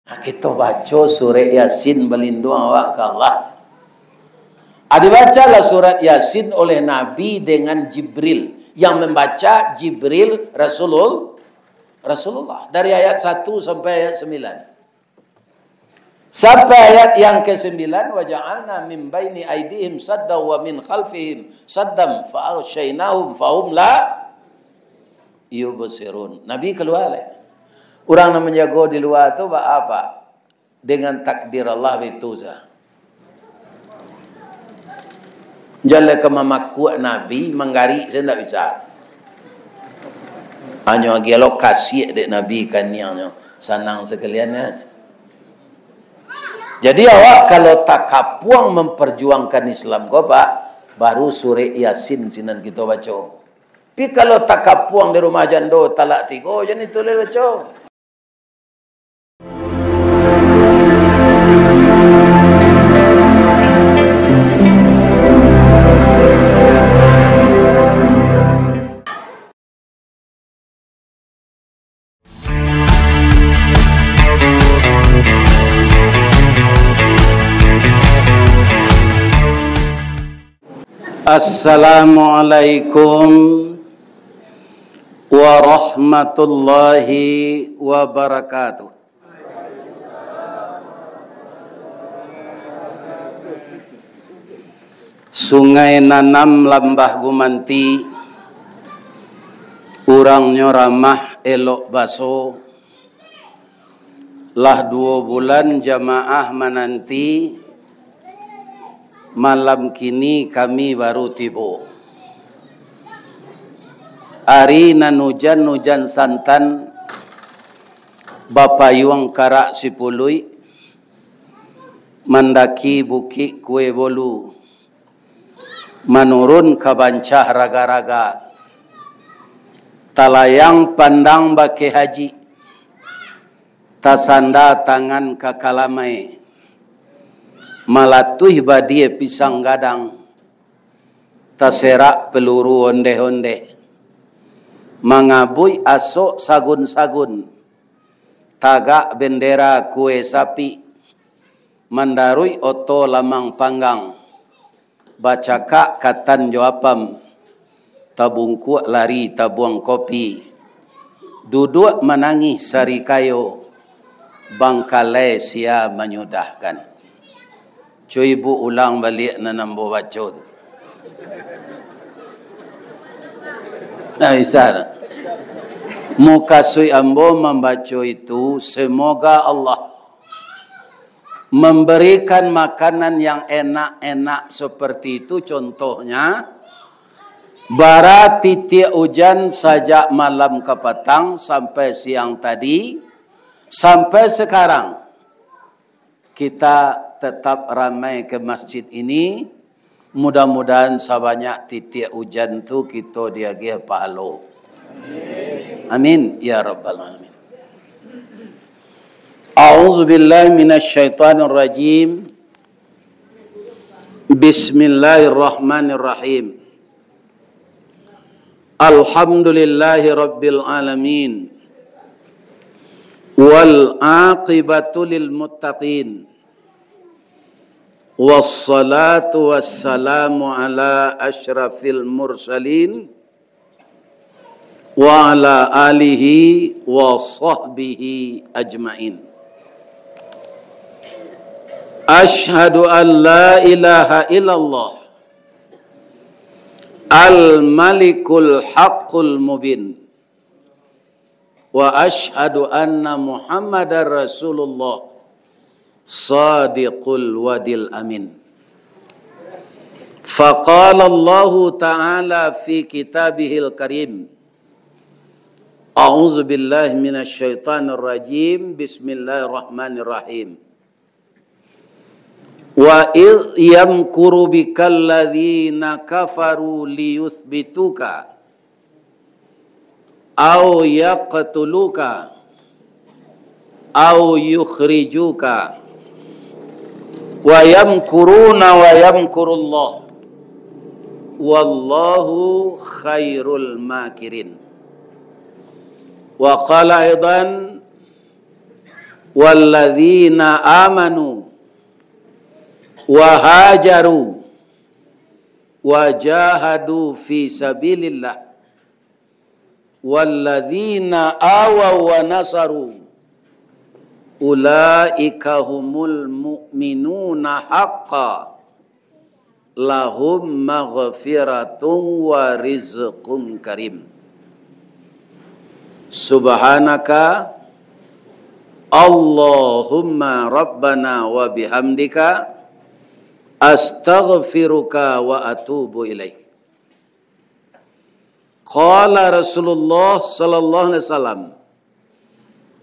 Kita baca surat Yasin berlindung awak ke Allah. Dibacalah surat Yasin oleh Nabi dengan Jibril. Yang membaca Jibril Rasulullah. Dari ayat 1 sampai ayat 9. Sampai ayat yang ke-9. وَجَعَلْنَا مِنْ بَيْنِ أَيْدِهِمْ صَدًّا وَمِنْ خَلْفِهِمْ صَدًّا فَأَغْشَيْنَاهُمْ فَهُمْ لَا يُبْصِرُونَ. Nabi keluar. Orang yang menjaga di luar itu apa? Dengan takdir Allah itu saja. Jalan ke mamaku Nabi menggari saya tidak bisa. Hanya lagi lokasi dek Nabi kan yang senang sekalian. Jadi awak kalau tak kapuang memperjuangkan Islam kau pak, baru surah Yasin sinan kita baca. Tapi kalau tak kapuang di rumah jando talak 3, jangan itu le baca. Assalamualaikum warahmatullahi wabarakatuh. Sungai nanam lambah gumanti, urangnya ramah elok baso. Lah 2 bulan jamaah menanti, malam kini kami baru tiba. Hari nan hujan santan, bapayuang karak sipului, mendaki bukit kue bolu, menurun ke bancah raga-raga, talayang pandang baki haji, tasanda tangan ke kalamai, malatuh badie pisang gadang, taserak peluru onde-onde, mangabui asok sagun-sagun, tagak bendera kue sapi, mandarui oto lamang panggang, bacakak katan joapam, tabungku lari tabuang kopi, duduk menangis sari kayo, bangkalai sia menyudahkan. Cuy ibu ulang balik nambo baca tu. Nah, isar. Muka sui ambo membaca itu, semoga Allah memberikan makanan yang enak-enak seperti itu. Contohnya, bara titik hujan sejak malam ke petang sampai siang tadi, sampai sekarang kita tetap ramai ke masjid ini. Mudah-mudahan sebanyak titik hujan tu kita diagih pahala. Amin ya rabbal alamin. A'udzu billahi minasyaitonir rajim. Bismillahirrahmanirrahim. Alhamdulillahi rabbil alamin. Wal aqibatu lil muttaqin. Wassalatu wassalamu ala asyrafil mursalin wa ala alihi wa sahbihi ajmain. Ashhadu an la ilaha illallah al-malikul haqqul mubin wa ashhadu anna muhammadar rasulullah Sadiqul wadil amin. Faqala Allah Ta'ala fi kitabihil karim. A'udzu billahi minasy syaithanir rajim. Bismillahirrahmanirrahim. Wa idh yamkuru bikal ladzina kafaru liyuthbituka aw yaqtuluka aw yukhrijuka wa yamkuruna wa yamkurullah wallahu khairul makirin. Wa qala aidan walladzina amanu wa hajaru wa jahadu fi sabilillah walladzina awaw wa nasaru ulaika humul mu'minuna haqqan lahum maghfiratun wa rizqun karim. Subhanaka Allahumma rabbana wa bihamdika astaghfiruka wa atubu ilaik. Qala Rasulullah sallallahu alaihi wasallam,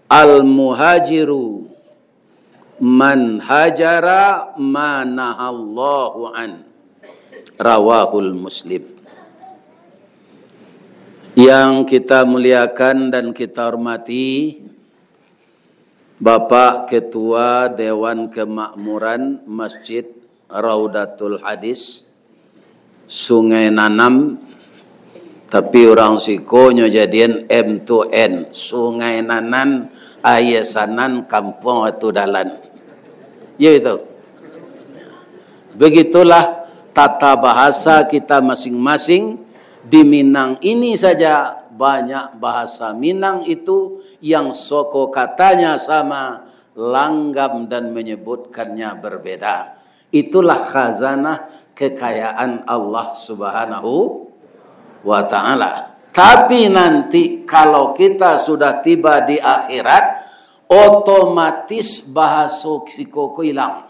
al-muhajiru man hajara ma nahallahu an. Rawahul Muslim. Yang kita muliakan dan kita hormati Bapak Ketua Dewan Kemakmuran Masjid Raudatul Hadis Sungai Nanam, tapi orang sikonyo jadian M2N Sungai Nanan Ayasanan Kampung Atu Dalan. Ya itu. Begitulah tata bahasa kita masing-masing. Di Minang ini saja banyak bahasa Minang itu yang soko katanya sama, langgam dan menyebutkannya berbeda. Itulah khazanah kekayaan Allah Subhanahu wa ta'ala. Tapi nanti kalau kita sudah tiba di akhirat, otomatis bahasa kita hilang.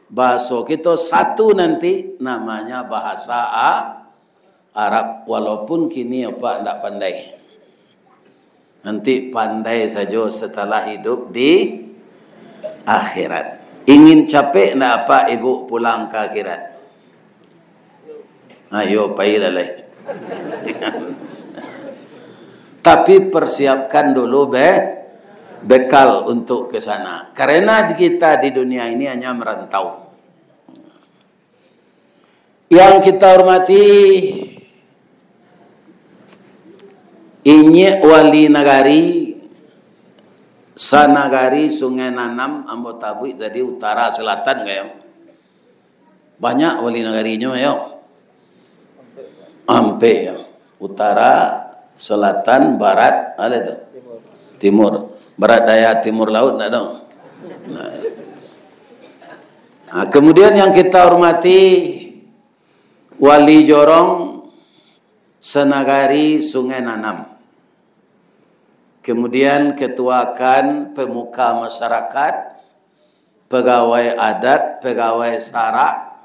Bahasa kita satu nanti namanya bahasa Arab, walaupun kini apa tidak pandai. Nanti pandai saja setelah hidup di akhirat. Ingin capek nak apa ibu pulang ke akhirat? Ayo payah. Tapi persiapkan dulu bekal untuk ke sana. Karena kita di dunia ini hanya merantau. Yang kita hormati, Inye wali nagari sanagari Sungai Nanam Ambo Tabui jadi utara selatan kayo. Banyak wali nagarinya yo. Ampe yo. Utara, selatan, barat, ada itu. Timur. Barat daya, timur laut enggak dong. Nah, kemudian yang kita hormati wali Jorong Senagari Sungai Nanam. Kemudian ketuakan pemuka masyarakat, pegawai adat, pegawai sara,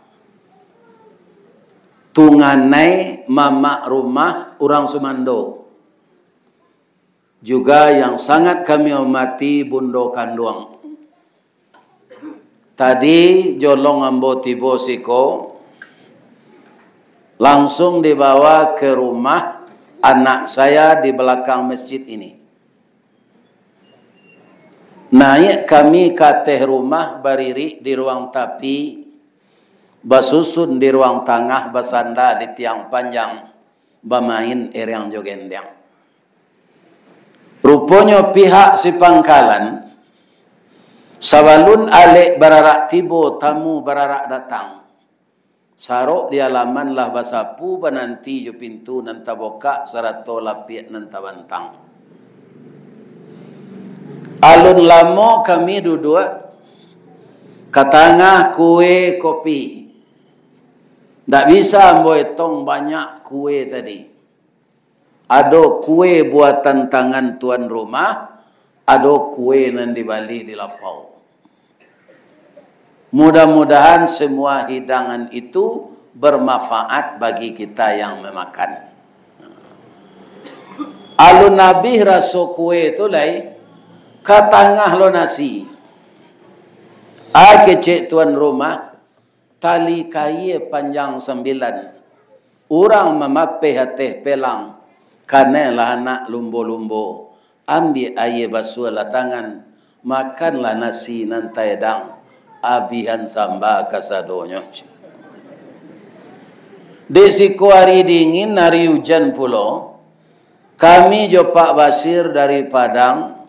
tunganai, mama rumah, orang Sumando. Juga yang sangat kami hormati Bundo Kanduang. Tadi Jolong Ambo Tibo Siko langsung dibawa ke rumah anak saya di belakang masjid ini. Naik kami ke teh rumah bariri di ruang tapi, basusun di ruang tengah, basanda di tiang panjang, bamain yang jogendang. Rupanya pihak si pangkalan, sabalun alek bararak tibo tamu bararak datang. Sarok di halaman lah basapu bananti jo pintu nanta boka sarato lapiak nanta bantang. Alun lamo kami duduk katangah kue kopi. Tak bisa mboetong banyak kue tadi. Ada kue buatan tangan tuan rumah, ada kue nan di Bali di lapau. Mudah-mudahan semua hidangan itu bermanfaat bagi kita yang memakan. Alun Nabi raso kue itu lai katangah lo nasi. Kecek tuan rumah tali kaye panjang 9. Orang memapeh hateh pelang kanelah anak lumbo-lumbo. Ambil air basuh lah tangan, makanlah nasi nantai dang. Abihan samba kasadonyo. Di siku hari dingin, hari hujan pulau, kami jo Pak Basir dari Padang,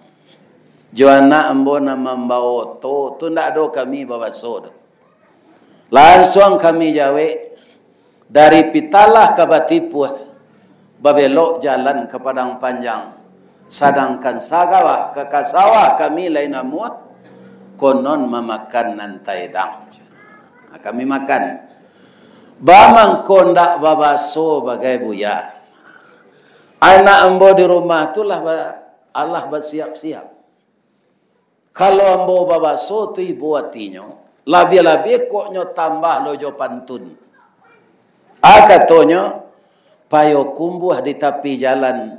Joana ambo na membawa tu ndak ada kami bawa so. Langsung kami jawe dari Pitalah ke Batipuh, babelok jalan ke Padang Panjang. Sedangkan Sagawah ke Kasawah kami lain amuah, konon memakan nantai dang. Kami makan. Bamang kondak babaso bagai buya. Anak ambo di rumah itulah Allah bersiap-siap. Kalau ambo babaso tu ibu hatinya, lebih-lebih koknya tambah lojo pantun. Katanya, payo kumbuh di tepi jalan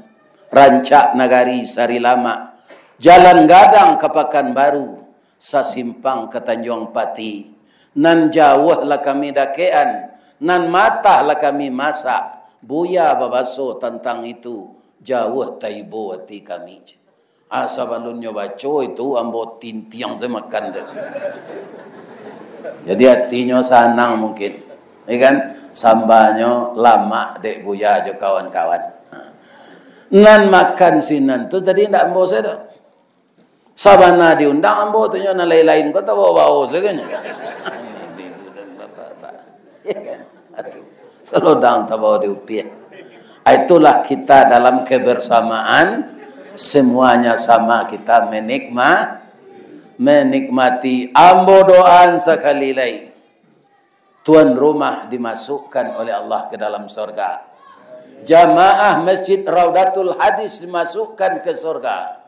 Rancak Nagari Sari Lama, jalan Gadang ke Pekanbaru, sasimpang ke Tanjung Pati, nan jauh lah kami dakean, nan matah lah kami masak, buya babaso tentang itu, jauh taibo hati kami. Sabalunnya baco itu ambo tintiang saya makan. Jadi hatinya sanang mungkin, ya kan? Sambanya lama dek buya jo kawan-kawan. Nan makan sinan tu tadi ndak ambo saya dah. Sabana diundang ambo tu nya lain-lain kota bawa-bawa seganya. Ya kan? Selodang tabawa diupiah. Itulah kita dalam kebersamaan, semuanya sama kita menikmati. Ambo doaan sekali lagi, tuan rumah dimasukkan oleh Allah ke dalam surga. Jamaah Masjid Raudatul Hadis dimasukkan ke surga.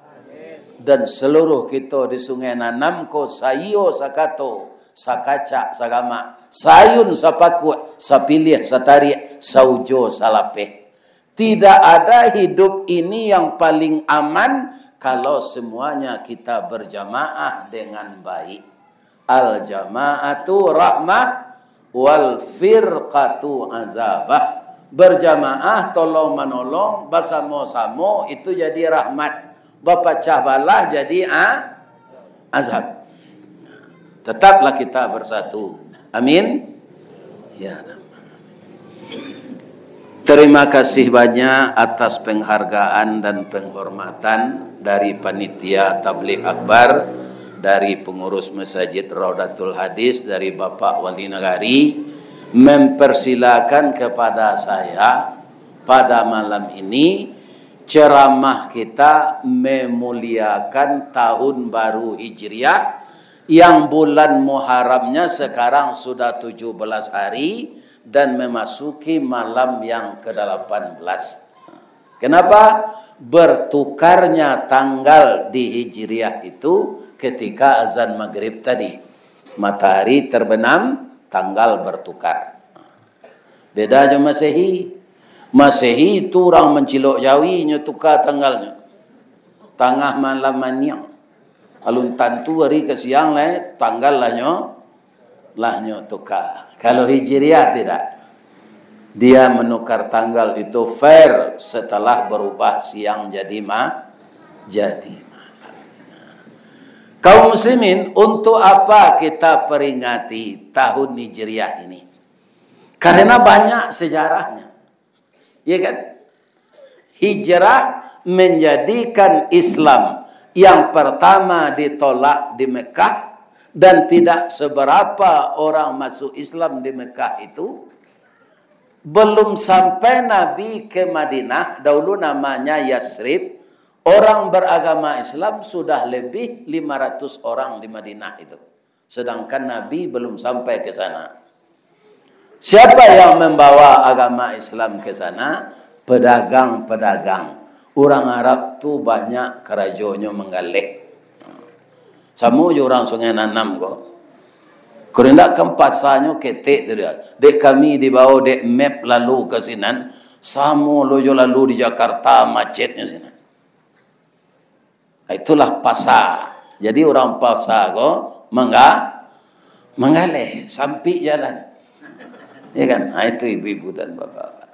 Dan seluruh kita di Sungai Nanamko, Sayo, Sakato, Sakacak, Sagama, Sayun, Sapakut, Sapilih, Satarik, Saujo, Salapeh. Tidak ada hidup ini yang paling aman kalau semuanya kita berjamaah dengan baik. Al-jama'atu rahmah wal firqatu azabah. Berjamaah tolong menolong, bersama-sama itu jadi rahmat. Bapacah balah jadi azab. Tetaplah kita bersatu. Amin. Ya. Terima kasih banyak atas penghargaan dan penghormatan dari panitia Tabligh Akbar, dari pengurus Masjid Raudatul Hadis, dari Bapak Wali Nagari, mempersilakan kepada saya pada malam ini ceramah kita memuliakan tahun baru Hijriah yang bulan Muharramnya sekarang sudah 17 hari dan memasuki malam yang ke-18. Kenapa? Bertukarnya tanggal di Hijriah itu ketika azan maghrib tadi. Matahari terbenam, tanggal bertukar. Beda aja Masehi. Masehi itu orang mencilok Jawi tukar tanggalnya. Tengah malam maniang. Alun tantu hari ke siang lah tanggal lahnya tukar. Kalau Hijriah tidak. Dia menukar tanggal itu fair setelah berubah siang jadi malam. Kaum muslimin, untuk apa kita peringati tahun Hijriah ini? Karena banyak sejarahnya. Ya kan? Hijrah menjadikan Islam yang pertama ditolak di Mekah dan tidak seberapa orang masuk Islam di Mekah itu. Belum sampai Nabi ke Madinah, dahulu namanya Yasrib. Orang beragama Islam sudah lebih 500 orang di Madinah itu. Sedangkan Nabi belum sampai ke sana. Siapa yang membawa agama Islam ke sana? Pedagang-pedagang. Orang Arab tu banyak kerajonya menggalek. Sama je orang Sungai Nanam kok. Kerana kempasanya ketek dia. Dek kami dibawa dek map lalu ke sinan. Sama lojo lalu di Jakarta macetnya sinan. Itulah pasar. Jadi orang pasar kok menggaleh sampai jalan. Ya kan? Nah, itu ibu-ibu dan bapak-bapak.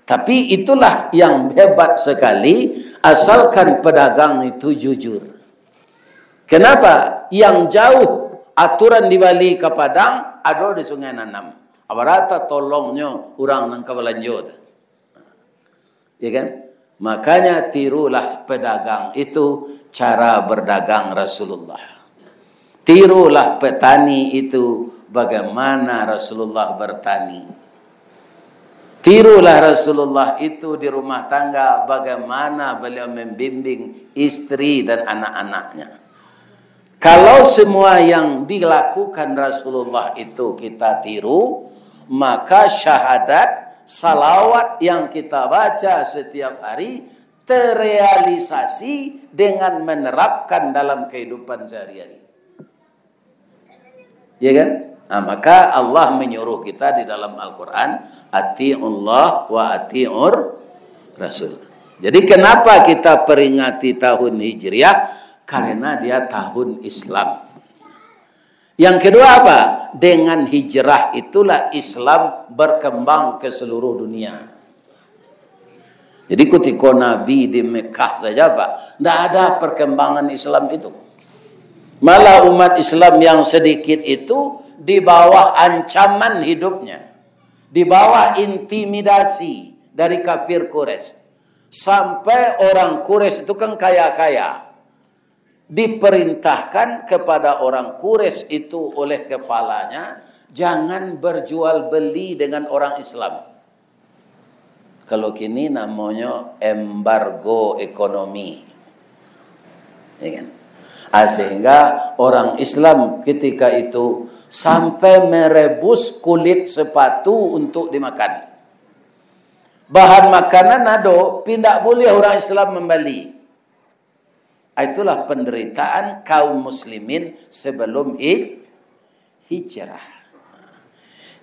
Tapi itulah yang hebat sekali, asalkan pedagang itu jujur. Kenapa? Yang jauh aturan di Bali ke Padang, ada di Sungai Nanam. Abarata tolongnya orang nang kawalanjut. Ya kan? Makanya tirulah pedagang itu cara berdagang Rasulullah. Tirulah petani itu bagaimana Rasulullah bertani. Tirulah Rasulullah itu di rumah tangga bagaimana beliau membimbing istri dan anak-anaknya. Kalau semua yang dilakukan Rasulullah itu kita tiru, maka syahadat, salawat yang kita baca setiap hari terrealisasi dengan menerapkan dalam kehidupan sehari-hari. Ya kan? Nah, maka Allah menyuruh kita di dalam Al-Quran, ati'ullah wa ati'ur Rasul. Jadi kenapa kita peringati tahun Hijriah? Karena dia tahun Islam. Yang kedua apa? Dengan hijrah itulah Islam berkembang ke seluruh dunia. Jadi ketika Nabi di Mekah saja Pak, tidak ada perkembangan Islam itu. Malah umat Islam yang sedikit itu di bawah ancaman hidupnya, di bawah intimidasi dari kafir Quraisy. Sampai orang Quraisy itu kan kaya-kaya. Diperintahkan kepada orang Quraisy itu oleh kepalanya, jangan berjual beli dengan orang Islam. Kalau kini namanya embargo ekonomi. Ya kan? Sehingga orang Islam ketika itu sampai merebus kulit sepatu untuk dimakan. Bahan makanan ada, tidak boleh orang Islam membeli. Itulah penderitaan kaum muslimin sebelum hijrah.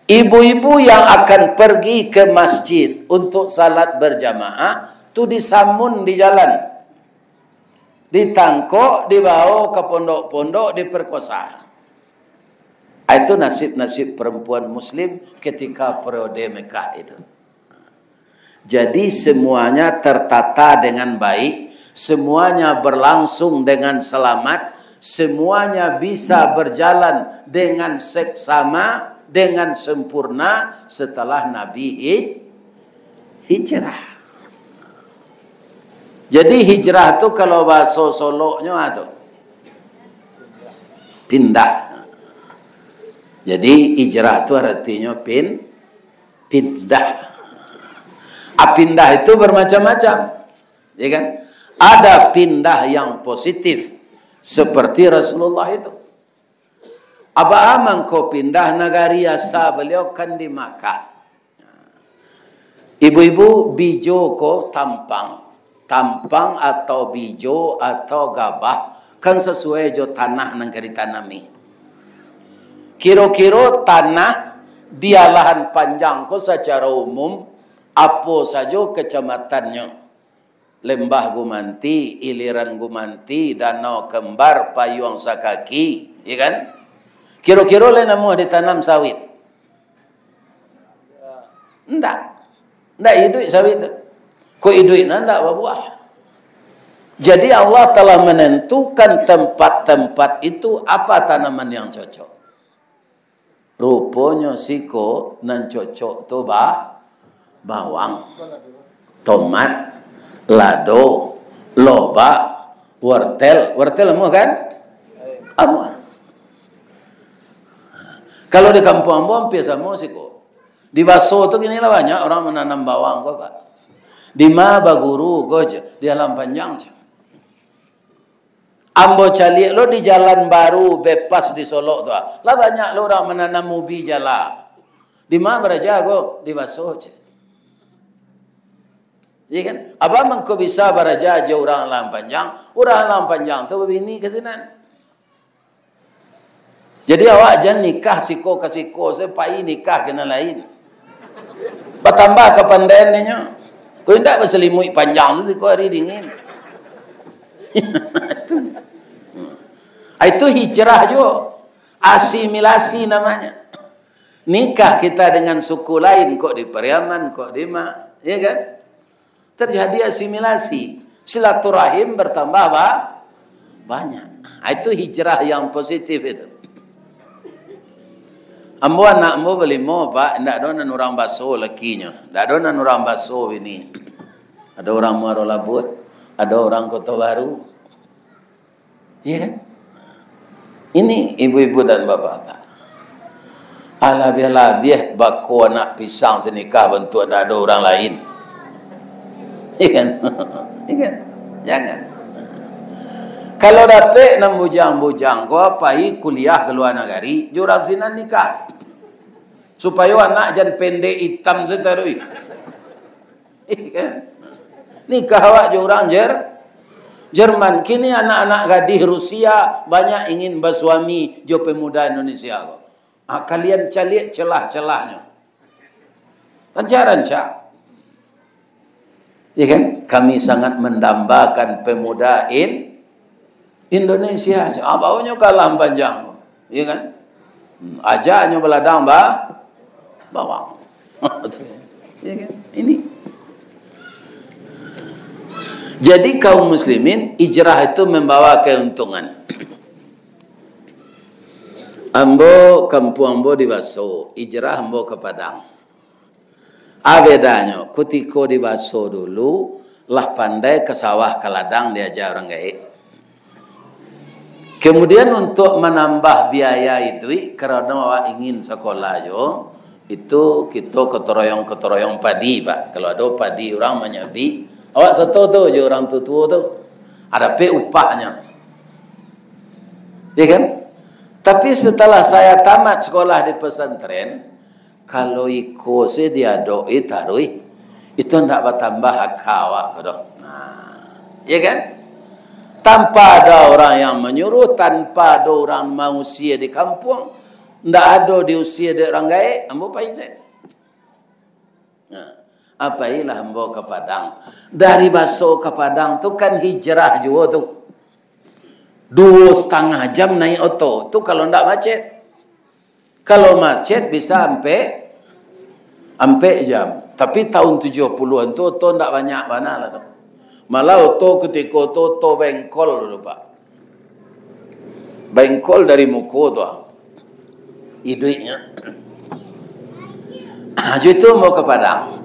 Ibu-ibu yang akan pergi ke masjid untuk salat berjamaah, itu disambung di jalan. Ditangkok, dibawa ke pondok-pondok, diperkosa. Itu nasib-nasib perempuan muslim ketika periode Mekah itu. Jadi semuanya tertata dengan baik, semuanya berlangsung dengan selamat, semuanya bisa berjalan dengan seksama, dengan sempurna setelah Nabi hijrah. Jadi hijrah itu kalau bahasa Solonya itu pindah. Jadi hijrah itu artinya pindah. Pindah itu bermacam-macam, ya kan? Ada pindah yang positif seperti Rasulullah itu. Aba amang ko pindah negari asal beliau kan di Makkah. Ibu-ibu bijo ko tampang atau bijo atau gabah kan sesuai jo tanah nang ditanami. Kira-kira tanah dia lahan panjang ko secara umum apa saja kecamatannya. Lembah Gumanti, Iliran Gumanti, Danau Kembar, Payuang Sakaki, ya kan? Kira-kira lain nama ditanam sawit. Enggak hidup sawit. Kok hidupnya enggak berbuah. Jadi Allah telah menentukan tempat-tempat itu apa tanaman yang cocok. Rupanya siko nan cocok tu bawang, tomat, lado, lobak, wortel semua kan? Semua. Kalau di kampung Ambon biasa semua sih kok. Di Baso tu gini lah banyak orang menanam bawang kok Pak. Di Baguru kok di alam panjang. Ambo cali lo di jalan baru bepas di Solo tu. Lah banyak lo orang menanam ubi jala. Di mana beraja kok di Baso je. Ya kan? Apa mengko bisa beraja aja orang alam panjang tu begini ke sini. Jadi awak jangan nikah siko ke siko, sepai nikah kena lain. Bertambah kepandaiannya. Kau tidak berselimut panjang tu siko hari dingin. Itu hijrah juga. Asimilasi namanya. Nikah kita dengan suku lain kok di Pariaman, kok di ya kan? Terjadi asimilasi. Silaturahim bertambah banyak. Itu hijrah yang positif itu. Ambo anak ambo beli mo Pak, ndak ada orang Baso lakinya. Ndak ada orang Baso ini. Ada orang Muaro Labut, ada orang Kota Baru. Iya kan? Ini ibu-ibu dan bapak-bapak. Alhamdulillah bako anak pisang senikah bentuk ada orang lain. Iya kan? Iya kan? Jangan. Kalau dapat nak bujang-bujang, kau apai kuliah ke luar negeri, jurang sinan nikah. Supaya anak jangan pendek hitam setarui. Iya kan? Nikah awak jurang Jerman. Kini anak-anak gadis Rusia banyak ingin bersuami jo pemuda Indonesia. Kalian cari celah-celahnya. Ranca-ranca. Ya kan? Kami sangat mendambakan pemuda Indonesia. Baunya kalah panjang. Ya kan? Ajaknya beladang bawang. Ya kan? Ini. Jadi kaum muslimin, hijrah itu membawa keuntungan. Ambo kampung ambo di Baso, hijrah ambo ke Padang. Bedanya, ketika di Baso dulu, lah pandai ke sawah ke ladang diajar orang gaib. Kemudian untuk menambah biaya itu, karena awak ingin sekolah jo, itu kita ketoroyong padi, Pak. Kalau ada padi orang menyabi, awak satu tu je orang tua tu, ada upahnya. Ya kan? Tapi setelah saya tamat sekolah di pesantren, kalau ikut saya diadoi tarui, itu tidak bertambah hak awak. Ya kan? Tanpa ada orang yang menyuruh, tanpa ada orang mau usia di kampung, tidak ada di usia di orang gaib, ambo pakai saya. Apa ilah ambo ke Padang. Dari Baso ke Padang tu kan hijrah juga tu. 2,5 jam naik auto. Tu kalau ndak macet. Kalau macet bisa sampai jam. Tapi tahun 70-an tu auto ndak banyak mana lah tu. Malah auto ketika auto bengkol dulu, Pak. Bengkol dari muka tu. Iduitnya. Jadi tu mau ke Padang.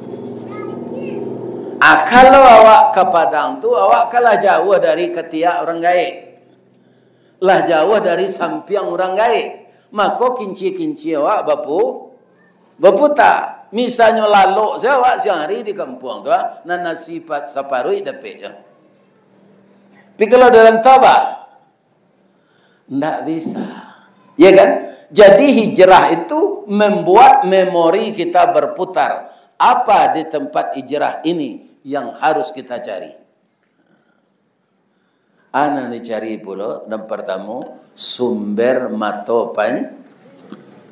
Kalau awak ke Padang tu, awak kalah jauh dari ketiak orang gaib. Lah jauh dari sampiang orang gaib. Maka kinci-kinci awak bapu tak. Misalnya lalu saya awak siang hari di kampung tu, nan nasi saparui dapat je. Tapi kalau dalam tabah, tidak bisa. Ya kan? Jadi hijrah itu membuat memori kita berputar. Apa di tempat hijrah ini yang harus kita cari? Ana dicari pula dan pertama sumber mata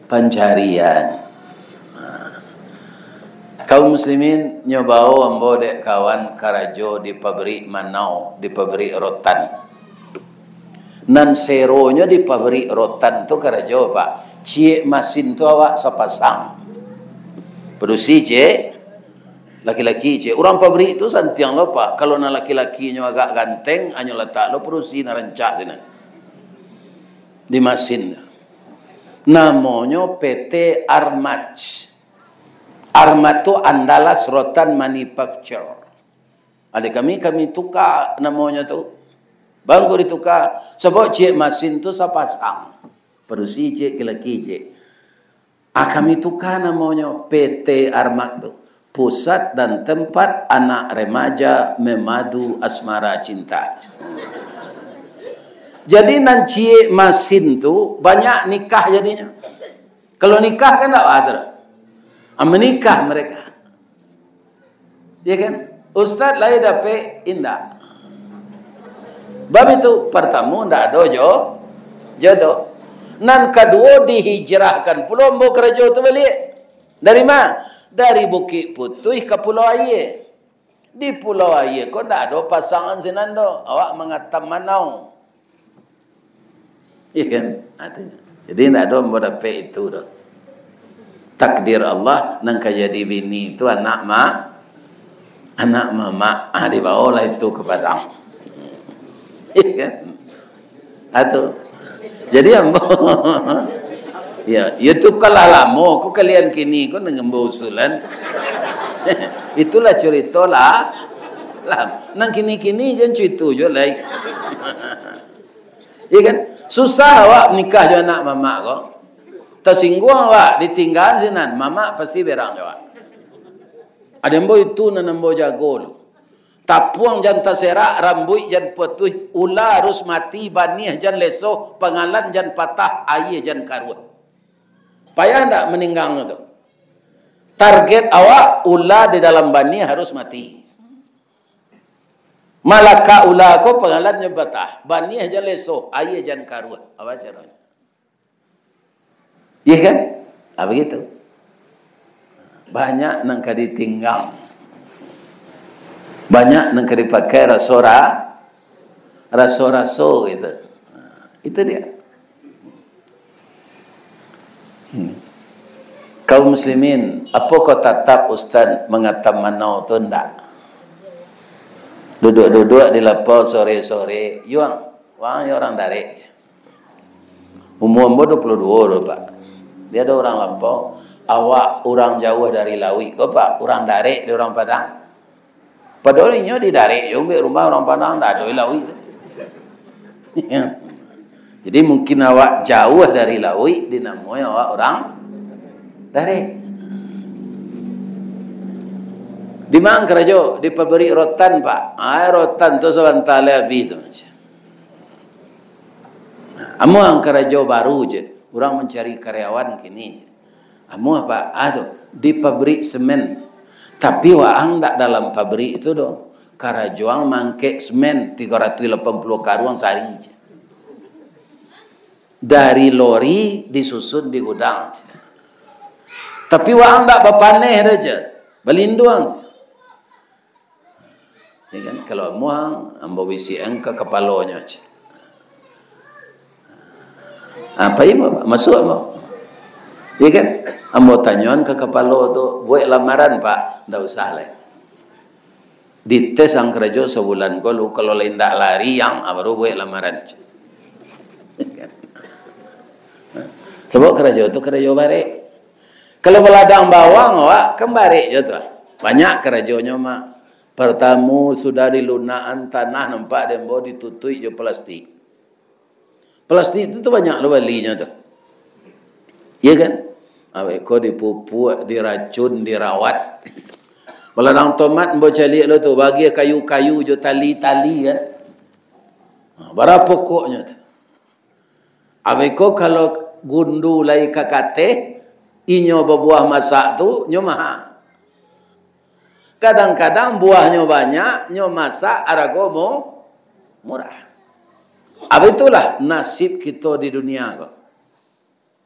pencarian. Kaum muslimin nyobao ambo dek kawan karajo di pabrik Manau, di pabrik rotan. Nan seronya di pabrik rotan tu karajo, Pak. Cie masin tu awak sepasang. Produksi cik laki-laki cik. Orang pabrik itu santiang lo, Pak. Kalau na laki-lakinya agak ganteng, hanya letak lo produksi na rancak sini. Di mesin. Namanya PT Armat. Armat itu Andalas Rotan Manufacture. Ada kami tukar namanya tu. Bangku ditukar. Sebab cik mesin tu sepasang. Produksi cik laki cik. Kami tukar namanya PT Armat tu. Pusat dan tempat anak remaja memadu asmara cinta. Jadi nanti mesin tu banyak nikah jadinya. Kalau nikah kan tak ada. Menikah mereka. Ya kan? Ustaz lain dapat indah. Bab itu pertama tidak ada jodoh. Nan kedua dihijrahkan Pulau Mbok kerja tu balik. Dari mana? Dari Bukit Putih ke Pulau Ayer. Di Pulau Ayer kau tidak ada pasangan senando. Awak mengatam Manau. Iya kan? Artinya. Jadi tidak ada Mbok dapat itu dah. Takdir Allah nang jadi bini itu anak mama dibawa itu ke Padang. Iya kan? Atau jadi ambo ya, itu kalah lama kok kalian kini kok ngembo usulan. Itulah cerita Nang kini-kini jangan cuitu je lah. Ya kan? Susah awak nikah je anak mamak kau. Tersinggung awak ditinggal sinan, mamak pasti berang awak. Ada yang itu nanambo jago lu. Tapuang jan terserak, rambut jan putus, ular harus mati, banih jan lesoh, pengalan jan patah, air jan karuat. Payah tak meninggal itu? Target awak, ular di dalam banih harus mati. Malaka ular ko pengalan jan patah, banih jan lesoh, air jan karuat. Apa caranya? Iya kan? Apa begitu? Banyak nang kadi tinggal. Banyak nang kadi pakai raso gitu. Itu dia. Kaum muslimin, apa kau tatap ustaz mengatam manau tu ndak? Duduk-duduk di lapau sore-sore, wang orang darik je. Umur 22 Pak. Dia ada orang lapau, awak orang jauh dari Lawi. Kau Pak, orang darik, dia orang Padang. Padahal ini di darik, ambil rumah orang Padang, tak ada Lawi. Jadi mungkin awak jauh dari Lawi, dinamai awak orang darik. Di mana kerja? Di pabrik rotan Pak. Rotan tu sebentar lebih tu macam. Amu ang kerja baru je. Orang mencari karyawan kini. Amu apa? Di pabrik semen. Tapi waang tak dalam pabrik itu dong. Karajuang mangke semen 380 karung sehari je. Dari lori disusun di gudang. Tapi waang tak berpaneh aja. Belinduang je. Ya kan? Kalau muang ambo bisi engka kepalanya. Apa ini Pak? Masuk apa? Ya kan? Ambo tanyawan ke kepala tu, buat lamaran Pak, tak usah lah. Dites ang kerja sebulan kalau lain tak lari yang baru buat lamaran. Sebab kerja tu kerja barik. Kalau beladang bawang awak kembali je tu. Banyak kerjanya mak. Pertama sudah dilunaan tanah nampak dan bawa ditutui je plastik. Plastik itu banyak lo belinya tu. Ya kan? Kau dipupuk, diracun, dirawat. Beladang tomat bawa calik lo tu bagi kayu-kayu je tali-tali kan. Berapa pokoknya tu. Kau kalau gundu lai kakate, inyo berbuah masak tu nyo mahal. Kadang-kadang buahnya banyak, nyo masak arago murah. Itulah nasib kita di dunia kok.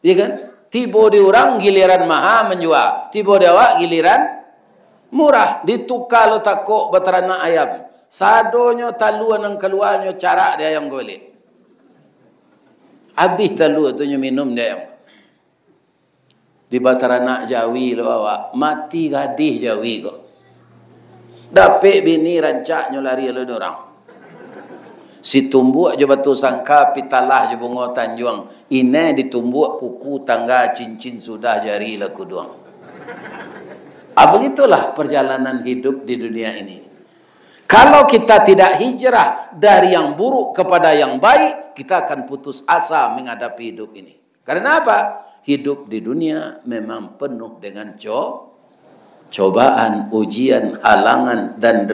Ya kan? Tiba di orang giliran mahal menjual, tiba di awak giliran murah. Ditukar lo takut berteranak ayam. Sadonyo taluan yang keluarnya cara dia yang golek. Habis talu tu nyo minum dia yang. Di berteranak Jawi lo awak mati gadih Jawi kok. Dapik bini rancaknya lari lo dorang. Si tumbuk je batu sangka pitalah je bunga tanjuang. Ini ditumbuk kuku tangga cincin sudah jari laku doang. Begitulah perjalanan hidup di dunia ini. Kalau kita tidak hijrah dari yang buruk kepada yang baik, kita akan putus asa menghadapi hidup ini. Karena apa? Hidup di dunia memang penuh dengan cobaan, ujian, halangan, dan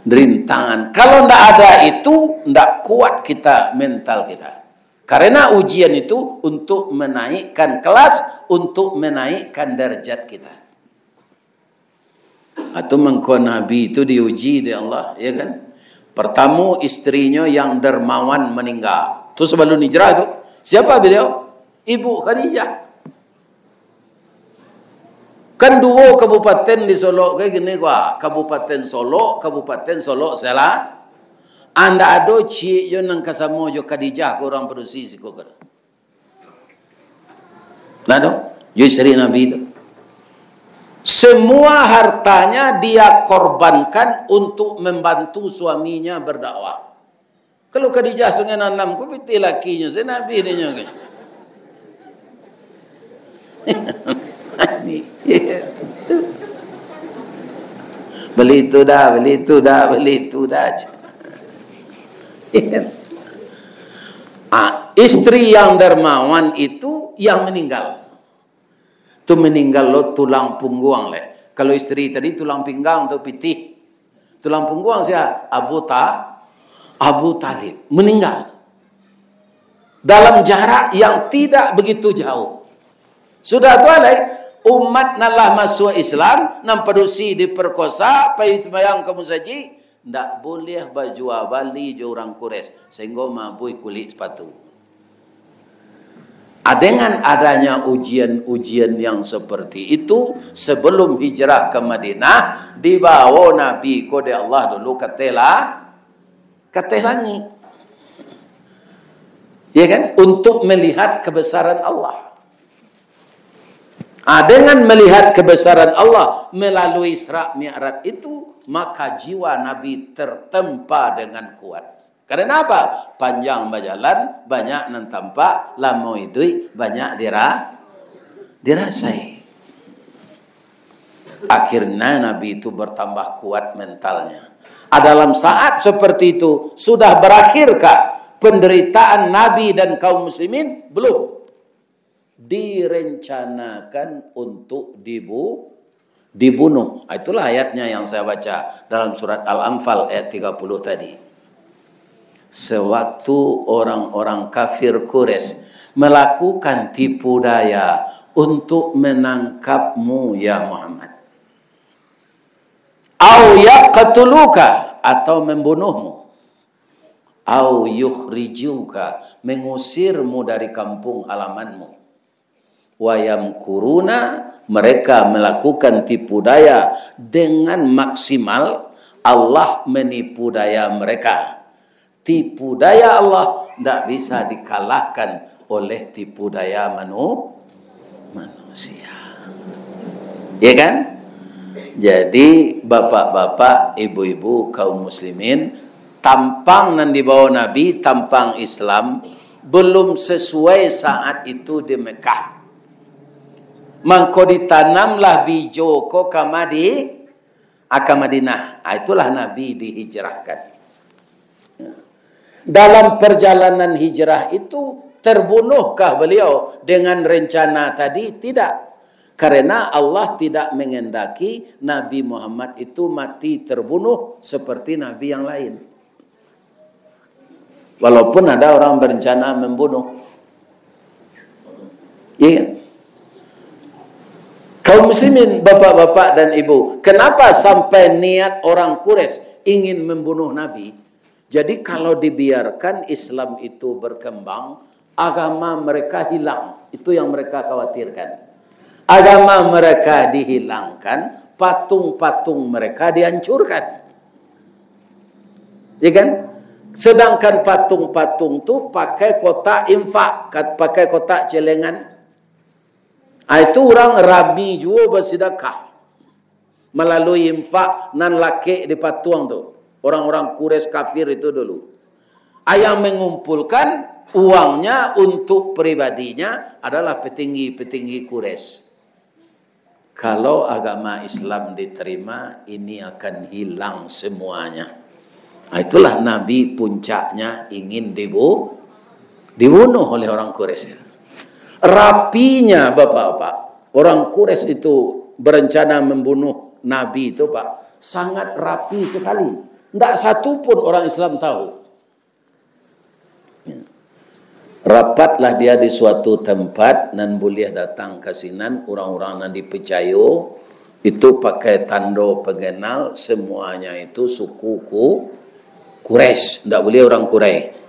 rintangan. Kalau tidak ada itu, tidak kuat kita, mental kita. Karena ujian itu untuk menaikkan kelas, untuk menaikkan derajat kita. Atau mengko Nabi itu diuji di Allah, ya kan? Pertama istrinya yang dermawan meninggal. Itu sebelum hijrah itu. Siapa beliau? Ibu Khadijah. Kan dua kabupaten di Solo kayak gini gua. Kabupaten Solo salah. Anda ada cik yo nang kasamo jo Khadijah kurang produksi kok. Nado, yo istri Nabi itu. Semua hartanya dia korbankan untuk membantu suaminya berdakwah. Kalau Khadijah sungai nanam ku piti lakinya, saya Nabi dia kan. Beli itu dah, beli itu dah, beli itu dah. Istri yang dermawan itu yang meninggal. Itu meninggal lo tulang punggung leh. Kalau istri tadi tulang pinggang tu pitih. Tulang punggung siapa? Abu Talib meninggal. Dalam jarak yang tidak begitu jauh. Sudah tu alai umat nalah masuk Islam, nam perusi diperkosa, pai sembahyang kamu saji, ndak boleh baju bali je orang Quraisy sehingga mabui kulit sepatu. Dengan adanya ujian-ujian yang seperti itu, sebelum hijrah ke Madinah, dibawa Nabi kode Allah dulu katelangi. Ya kan? Untuk melihat kebesaran Allah. Dengan melihat kebesaran Allah melalui Isra Mi'raj itu, maka jiwa Nabi tertempa dengan kuat. Karena apa? Panjang berjalan, banyak nan tampak, lama idui, banyak dirasai. Akhirnya Nabi itu bertambah kuat mentalnya. Dalam saat seperti itu, sudah berakhirkah penderitaan Nabi dan kaum muslimin? Belum. Direncanakan untuk dibunuh. Itulah ayatnya yang saya baca dalam surat Al-Anfal ayat 30 tadi. Sewaktu orang-orang kafir Quraisy melakukan tipu daya untuk menangkapmu ya Muhammad. Au yaqtuluka, atau membunuhmu. Au yukhrijuka, mengusirmu dari kampung halamanmu. Wayam kuruna, mereka melakukan tipu daya dengan maksimal. Allah menipu daya mereka. Tipu daya Allah tidak bisa dikalahkan oleh tipu daya manusia. Ya kan? Jadi bapak-bapak, ibu-ibu, kaum muslimin, tampang yang dibawa Nabi, tampang Islam, belum sesuai saat itu di Mekah. Mangko ditanamlah bijo ko kamadi Madinah. Itulah Nabi dihijrahkan. Dalam perjalanan hijrah itu terbunuhkah beliau dengan rencana tadi? Tidak. Karena Allah tidak mengendaki Nabi Muhammad itu mati terbunuh seperti Nabi yang lain. Walaupun ada orang berencana membunuh. Iya. Kaum muslimin, bapak-bapak dan ibu, kenapa sampai niat orang Quraisy ingin membunuh Nabi? Jadi kalau dibiarkan Islam itu berkembang, agama mereka hilang. Itu yang mereka khawatirkan. Agama mereka dihilangkan, patung-patung mereka dihancurkan. Ya kan? Sedangkan patung-patung itu pakai kotak infak, pakai kotak celengan. Itu orang Rabi juga bersedekah melalui infak nan laki di patung tu. Orang-orang Quraisy kafir itu dulu. Yang mengumpulkan uangnya untuk pribadinya adalah petinggi-petinggi Quraisy. Kalau agama Islam diterima, ini akan hilang semuanya. Itulah Nabi puncaknya ingin dibunuh oleh orang Quraisy. Rapinya bapak-bapak, orang Quraisy itu berencana membunuh Nabi itu Pak, sangat rapi sekali. Tidak satu pun orang Islam tahu. Rapatlah dia di suatu tempat, nan boleh datang ke sinan, orang-orang nan dipercaya, itu pakai tanda pengenal, semuanya itu sukuku Quraisy, tidak boleh orang Quraisy.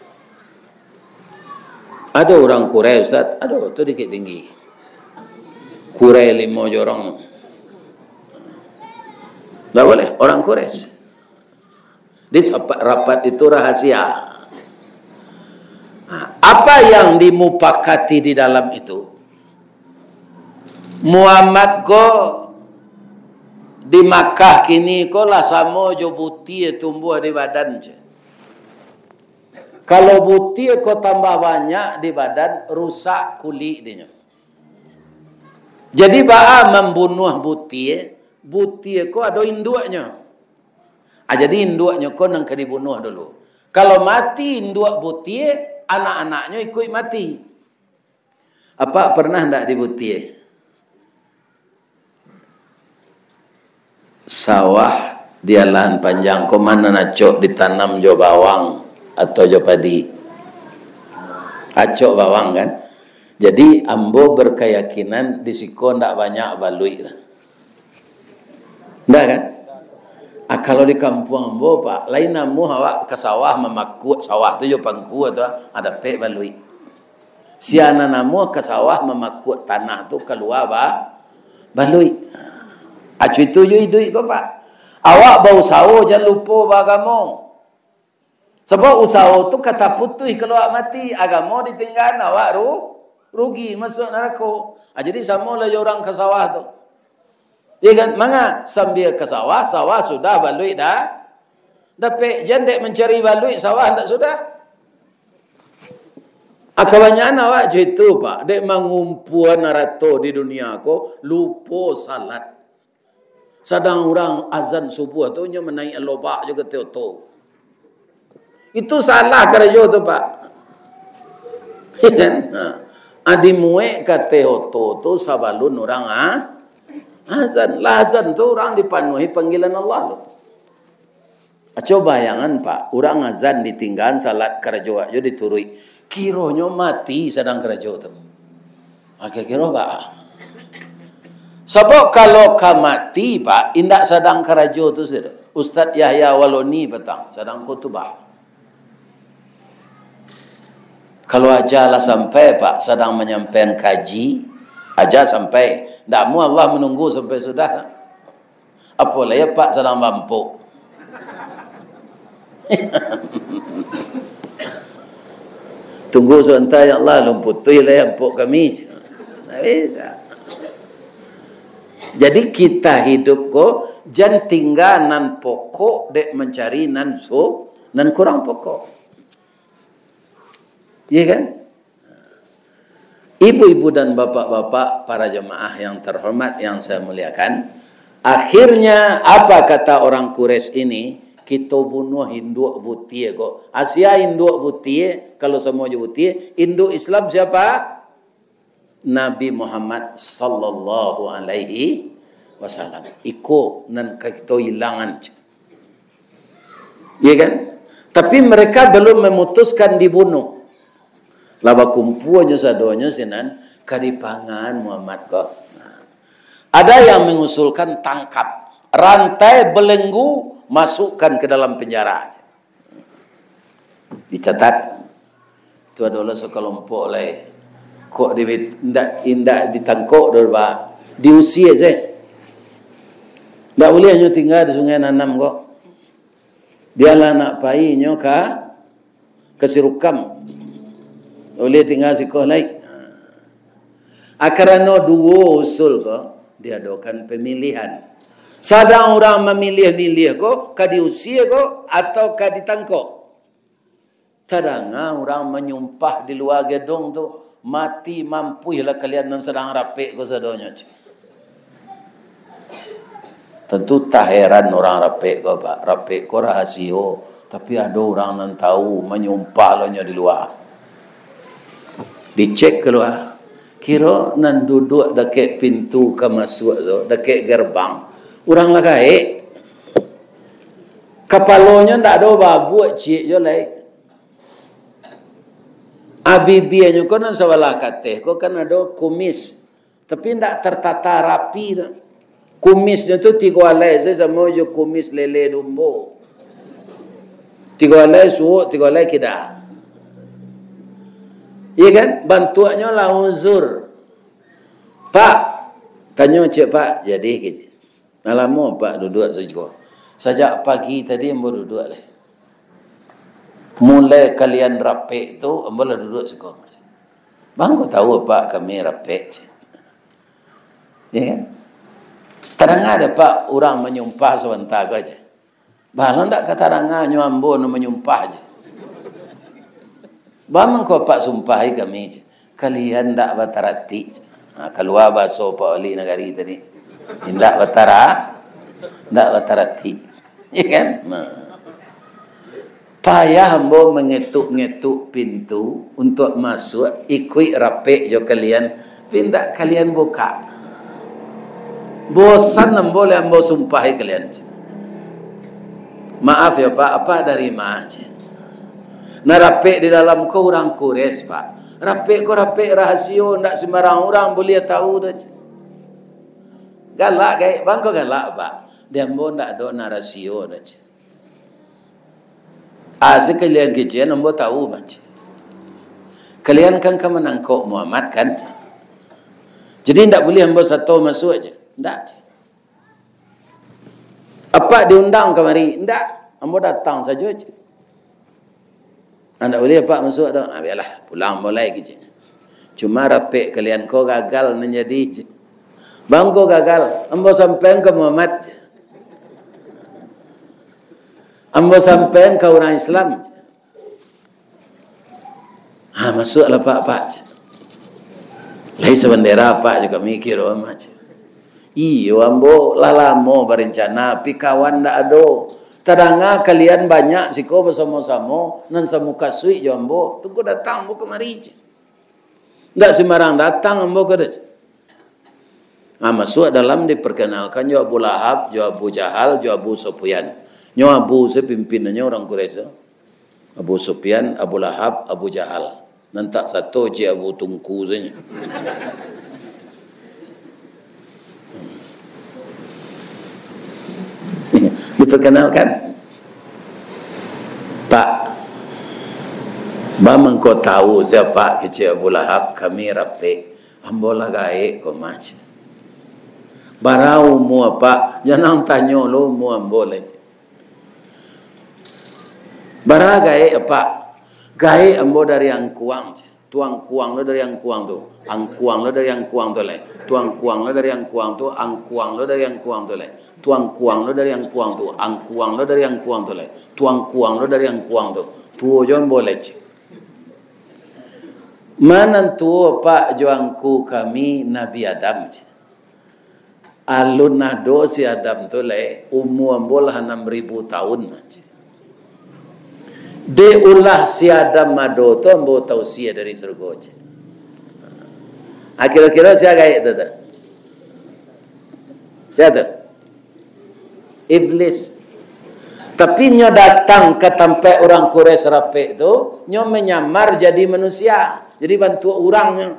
Ada orang Quraisy Ustaz, ada tu dikit tinggi. Quraisy 5 jorong. Tak boleh orang Quraisy. Di rapat itu rahasia. Apa yang dimupakati di dalam itu? Muhammad ko di Makkah kini ko lah sama jo putih tumbuh di badan je. Kalau butir kau tambah banyak di badan, rusak kulit dia. Jadi ba'a membunuh butir kau ada induknya. Jadi induknya kau nang dibunuh dulu. Kalau mati induk butie, anak-anaknya ikut mati. Apa pernah ndak dibutie? Sawah dia lahan panjang, kau mana nacok ditanam jo bawang atau jo padi? Acok bawang kan? Jadi ambo berkeyakinan di siko ndak banyak balui lah. Ndak kan? Kalau di kampung ambo pak, lain namu awak ke sawah memakut sawah tu jo pangku atau ada pe balui. Siana namu ke sawah memakut tanah tu keluar balui. Acu itu jo idui ko pak. Awak bau sawo jangan lupa bagamo. Sebab usaha tu kata putih keluar mati, agama ditinggal awak rugi masuk neraka. Jadi sama lah orang ke sawah tu. Ya kan? Manga sambil ke sawah, sawah sudah balui dah. Tapi jandek mencari balui sawah tak sudah. Kebanyakan awak itu pak, dek mengumpuan narato di dunia ko lupa salat. Sedang orang azan subuh tu nya menaik lobak juga tu. Itu salah kerja tu pak. Ya kan? Adi muek kata hoto tu sabalun orang azan. Lah azan tu orang dipenuhi panggilan Allah tu. Coba bayangan pak, orang azan ditinggal salat kerja aja diturui. Kironyo mati sedang kerja tu. Kira pak. Sebab kalau mati pak, indak sedang kerja tu sir. Ustaz Yahya Waloni petang sedang khutbah. Kalau aja lah sampai pak sedang menyampaikan kaji, aja sampai. Ndak mu Allah menunggu sampai sudah. Apalah ya pak sedang mampu. Tunggu sebentar ya Allah lumputuh lah empuk kami. Tak bisa. Jadi kita hidup ko jangan tinggal nan pokok dek mencari nan kurang pokok. Iya kan? Ibu-ibu dan bapak-bapak para jemaah yang terhormat yang saya muliakan, akhirnya apa kata orang Quraisy ini? Kita bunuh induk butie kok. Asia induk butie, kalau semua je butie, induk Islam siapa? Nabi Muhammad sallallahu alaihi wasallam. Iko nan kita hilangan. Iya kan? Tapi mereka belum memutuskan dibunuh. Laba kumpuannya sadonya sinan kadipangan Muhammad kok. Ada yang mengusulkan tangkap, rantai belenggu masukkan ke dalam penjara. Dicatat. Itu adalah sekelompok lain. Kok indak ditangkok dulu pak, diusir je. Tak boleh hanya tinggal di Sungai Nanam kok. Biarlah nak pai nyo ke Sirukam. Boleh tinggal sekolah lain. Akarana dua usul kok diadakan pemilihan. Sadang orang memilih-milih kok diusir kok atau ditangkok. Kadang orang menyumpah di luar gedung tu. Mati mampulah kalian yang sedang rapik ke sadonya. Tentu tak heran orang rapik ke pak. Rapik ke rahasio. Tapi ada orang yang tahu menyumpah lahnya di luar. Dicek keluar. Kira nan duduk dekat pintu ke masuk tu. Dekat gerbang. Orang lah kait. Kepalanya tak ada babuat cik je lain. Abibianya kau nan sebelah kateh, kau kan ada kumis, tapi tidak tertata rapi. Kumisnya tu 3 helai, saya sama je kumis lele dombo. 3 helai suuk, 3 helai kita. Iya kan? Bantuannya lah uzur. Pak, tanya cik pak, jadi kecil. Lama pak duduk saja. Sejak pagi tadi ambo duduk lah. Mulai kalian rapik tu, ambil duduk sekolah. Bang, kau tahu pak kami rapik. Ya kan? Terang ada pak orang menyumpah sebentar aja. Bang, tak kata rangan nyambo menyumpah aja. Bang, kau pak sumpahi kami je. Kalian tak batarati. Keluar bahasa Pak Ali Negari tadi. Tidak batarati. Ya kan? Nah. Payah ambo mengetuk-ngetuk pintu untuk masuk, ikut rapik jo kalian, pindah kalian buka. Bosan ambo le ambo sumpahi kalian. Maaf ya Pak, apa dari mana? Nah rapik di dalam kau orang kures Pak. Rapik kau rapik rahasio, ndak sembarang orang boleh tahu dah. Galak kayak bang kau galak Pak. Dia ambo ndak ada narasio dah. Sekalian kejadian ambo tahu macam. Kalian kan kamu nangkok Muhammad kan? Jadi tidak boleh ambo satu masuk aja. Tidak. Apa diundang kemari? Tidak. Ambo datang saja aja. Anda boleh apa masuk dah? Biarlah pulang mulai kerja. Cuma rapik kalian kau gagal menjadi. Bang kau gagal. Ambo sampai ke Muhammad. Ambo sampai ke orang Islam. Masuklah Pak. Lai sebendera Pak juga mikir macam. Iyo ambo lalamo berencana, pi kawan ndak ado. Tadanga kalian banyak siko bersama-sama nan samuka sui jo ambo, tunggu datang ambo kemari. Ndak sembarang datang ambo ke dah. Masuk dalam diperkenalkan jo Abu Lahab, jo Abu Jahal, jo Abu Sufyan. Nyo Abu pimpinannya orang Quraisy. Abu Sufyan, Abu Lahab, Abu Jahal. Nantak satu je Abu Tungku saja. Diperkenalkan. Pak, bang kau tahu siapa kecil Abu Lahab, kami rapik. Ambolah gaik kau macam. Barau mu apa? Jangan tanya lo mu amboleh. Bara gae apa? Gae ambo dari yang kuang. Tuang kuang lo dari yang kuang tu. Ang kuang lo dari yang kuang tu le. Tuang kuang lo dari yang kuang tu. Ang kuang lo dari yang kuang tu le. Tuang kuang lo dari yang kuang tu. Ang kuang lo dari yang kuang tu le. Tuang kuang lo dari yang kuang tu. Tuo jon boleh. Mana tuo Pak joangku kami Nabi Adam. Alun nado si Adam tu le. Ambo lah 6.000 tahun. De ulah si Adam mado tu ambo tausia dari surga. Kira-kira siapa gaya tu? Siapa? Iblis. Tapi nyo datang ke tempat orang Quraisy rapik tu, nyo menyamar jadi manusia, jadi bantu orangnya.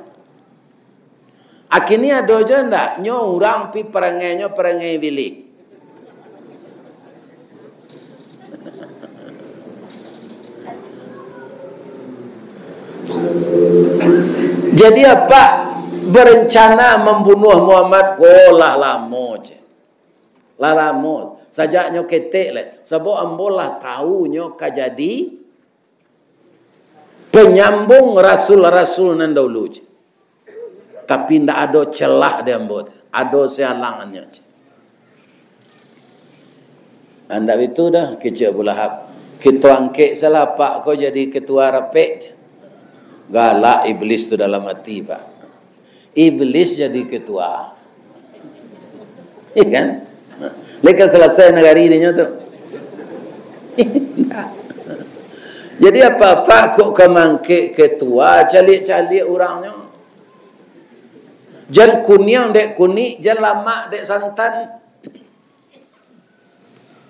Akhirnya ada je ndak? Nyo orang pi perangai bilik. Jadi apa? Berencana membunuh Muhammad kolah lamo je. Lamo. Sajaknya ketek le. Sebab ambolah tahu nyo kajadi penyambung rasul-rasul nan dahulu je. Tapi ndak ada celah dia ambot. Ada sehalangannya je. Anda itu dah kecil Abu Lahab. Kita angkat salah Pak kau jadi ketua rapik je. Galak iblis tu dalam hati Pak. Iblis jadi ketua. Iya kan? Lekas selesai negari ini tu. Jadi apa-apa kok kemangkik ketua, calik-calik orangnya. Jan kunyang dek kuning, jan lama dek santan.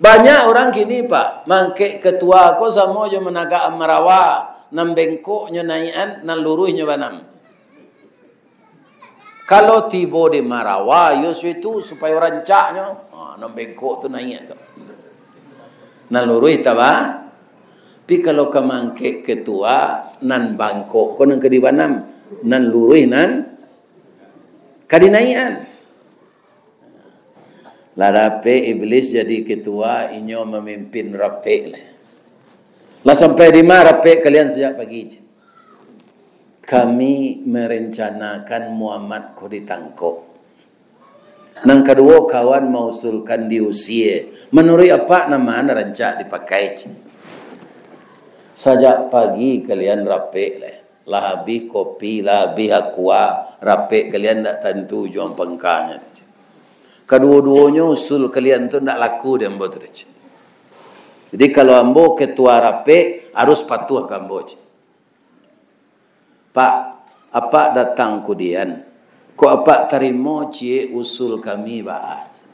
Banyak orang kini Pak, mangkik ketua kok sama je menaga amarawa. Nam bengkoknya naikan, nan luruhnya banam. Kalau tiba di Marawa, Yusuf itu supaya rancaknya, nam bengkok tu naik tu. Nan luruh taba. Tapi kalau kemangke ketua, nan bangkok, kau nan kedi banam, nan luruh nan kadi naikan. Larape iblis jadi ketua, inyo memimpin rape lah. Lah sampai di mana rape kalian sejak pagi. Kami merencanakan Muhammad ko ditangkap. Nang kedua kawan mausulkan diusia. Menurut apa nama rancak dipakai. Sejak pagi kalian rape lah. Lah habis kopi, lah habis aqua, rape kalian tak tentu juang pengkanya. Kedua-duanya usul kalian tu nak laku dia buat terus. Jadi kalau ambo ketua rape harus patuh ke ambo. Pak, apa datang kudian? Kok apa terima cie usul kami bahas?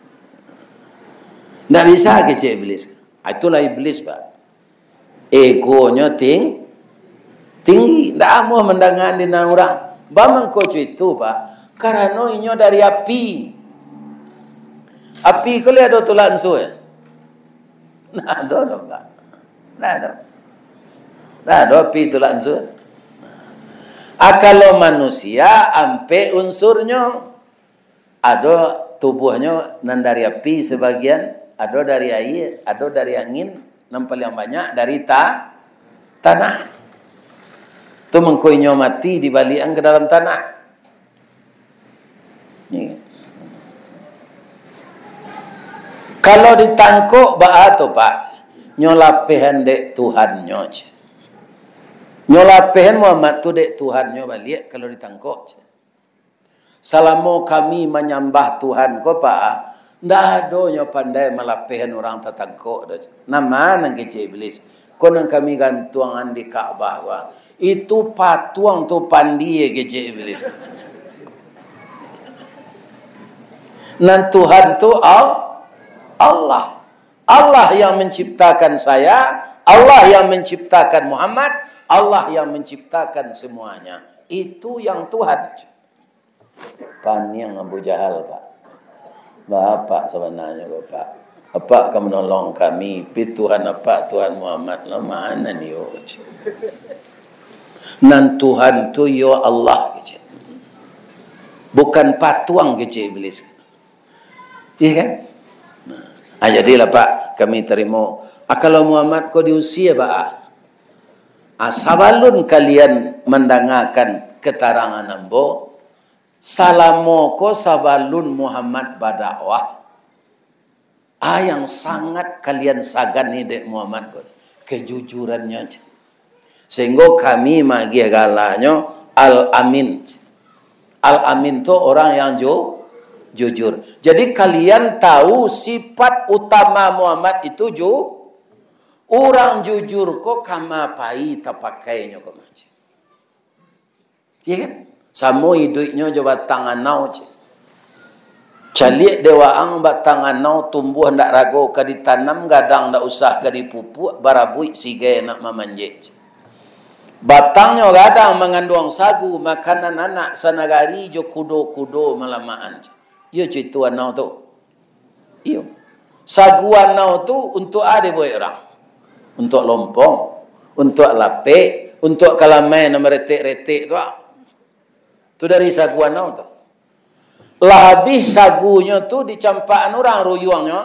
Nggak bisa ke cie iblis. Itulah iblis, Pak. Egonya tinggi. Nggak mau mendengar dengan orang. Bamang kocu itu, Pak. Karena inyo dari api. Api kalau ada tulan so ya. Nah, ada Pak. Nah, ada api tulan so. Kalau manusia ampe unsurnya ada tubuhnya nan dari api sebagian, ada dari air, ada dari angin, yang paling banyak dari tanah. Itu mengkoinyo mati dibalikan ke dalam tanah. Kalau ditangkuk baato Pak, nyolapehan dek Tuhan nyoce. Nyolapehan Muhammad tu dek Tuhan nyo balik kalau ditangkuk. Selama kami menyembah Tuhan ko Pak, ndak ada nyo pandai melapehan orang tertangkuk. Nama nang kece iblis. Ko nang kami gantuangan di Ka'bah wa. Itu patuang tu pandi kece iblis. Nan Tuhan tu Allah. Allah yang menciptakan saya, Allah yang menciptakan Muhammad, Allah yang menciptakan semuanya. Itu yang Tuhan. Paniang Abu Jahal, Pak. Bapak sebenarnya, Bapak. Apa kamu menolong kami? Tuhan apa? Tuhan Muhammad. Lah mana ni? Nan Tuhan tu yo Allah. Bukan patuang kecil iblis. Iya kan? Jadilah Pak, kami terima. Kalau Muhammad kau diusia Pak, sabalun kalian mendengarkan keterangan ambo, salamo ko sabalun Muhammad badakwah. Yang sangat kalian sagani dek Muhammad ko, kejujurannya. Sehingga kami magi galanya Al-Amin. Al-Amin tu orang yang jujur. Jadi kalian tahu sifat utama Muhammad itu orang jujur kok kama pai tapakainya kok macam. Iya kan? Samo hidupnya coba tangan nau je. Calik dewaang bat tangan nau tumbuh ndak rago ka ditanam gadang ndak usah ka dipupuk barabui sige nak mamanjek. Batangnya gadang mengandung sagu makanan anak sanagari jo kudo-kudo malamaan. Iyo cuituan nau tu. Iyo. Saguan nau tu untuk ada boy orang. Untuk lompong. Untuk lapik. Untuk kalamai nama retik-retik tu. Tu dari saguan nau tu. Lah habis sagunya tu dicampaan orang ruyuangnya.